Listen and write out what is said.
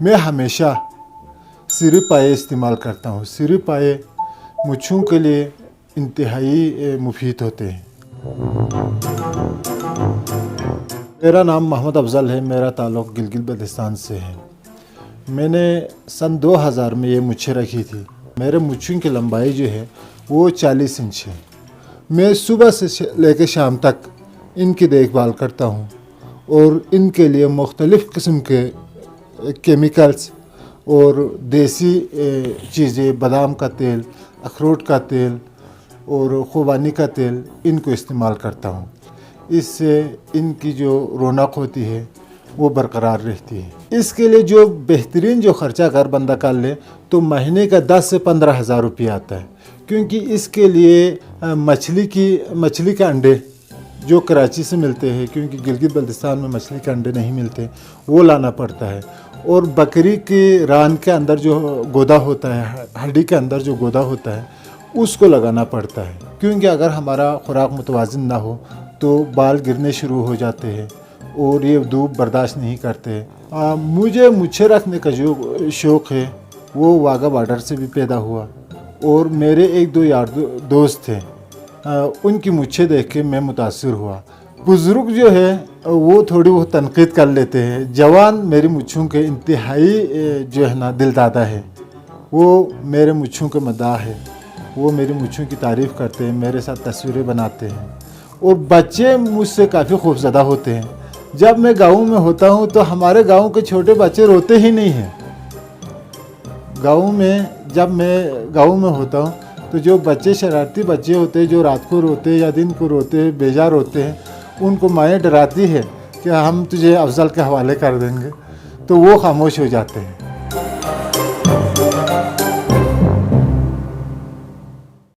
मैं हमेशा सिर पाए इस्तेमाल करता हूँ। सिर पाए मुच्छों के लिए इंतहाई मुफीद होते हैं। मेरा नाम मोहम्मद अफजल है। मेरा ताल्लुक़ गिलगित बल्तिस्तान से है। मैंने सन 2000 में ये मुच्छें रखी थी। मेरे मुच्छों की लंबाई जो है वो 40 इंच है। मैं सुबह से लेकर शाम तक इनकी देखभाल करता हूँ और इनके लिए मुख्तलिफ़ किस्म के केमिकल्स और देसी चीज़ें, बादाम का तेल, अखरोट का तेल और खुबानी का तेल इनको इस्तेमाल करता हूँ। इससे इनकी जो रौनक होती है वो बरकरार रहती है। इसके लिए जो बेहतरीन जो ख़र्चा अगर बंदा कर ले तो महीने का 10 से 15 हज़ार रुपया आता है, क्योंकि इसके लिए मछली के अंडे जो कराची से मिलते हैं, क्योंकि गिलगित बल्तिस्तान में मछली के अंडे नहीं मिलते, वो लाना पड़ता है। और बकरी के रान के अंदर जो गोदा होता है, हड्डी के अंदर जो गोदा होता है, उसको लगाना पड़ता है, क्योंकि अगर हमारा खुराक मुतवाज़िन ना हो तो बाल गिरने शुरू हो जाते हैं और ये धूप बर्दाश्त नहीं करते। मुझे मुच्छें रखने का जो शौक़ है वो वाघा बॉर्डर से भी पैदा हुआ और मेरे एक दो यार दोस्त थे, उनकी मुच्छें देख के मैं मुतासिर हुआ। बुज़ुर्ग जो है वो थोड़ी बहुत तनकीद कर लेते हैं, जवान मेरी मुच्छों के इंतहाई जो है ना दिलदादा है। वो मेरे मुच्छों के मदाह है, वो मेरी मुच्छों की तारीफ़ करते हैं, मेरे साथ तस्वीरें बनाते हैं और बच्चे मुझसे काफ़ी खौफज़दा होते हैं। जब मैं गाँव में होता हूँ तो हमारे गाँव के छोटे बच्चे रोते ही नहीं हैं। गाँव में जब मैं गाँव में होता हूँ तो जो बच्चे शरारती बच्चे होते हैं, जो रात को रोते हैं या दिन को रोते हैं, बेजार होते हैं, उनको माएँ डराती है कि हम तुझे अफजल के हवाले कर देंगे, तो वो खामोश हो जाते हैं।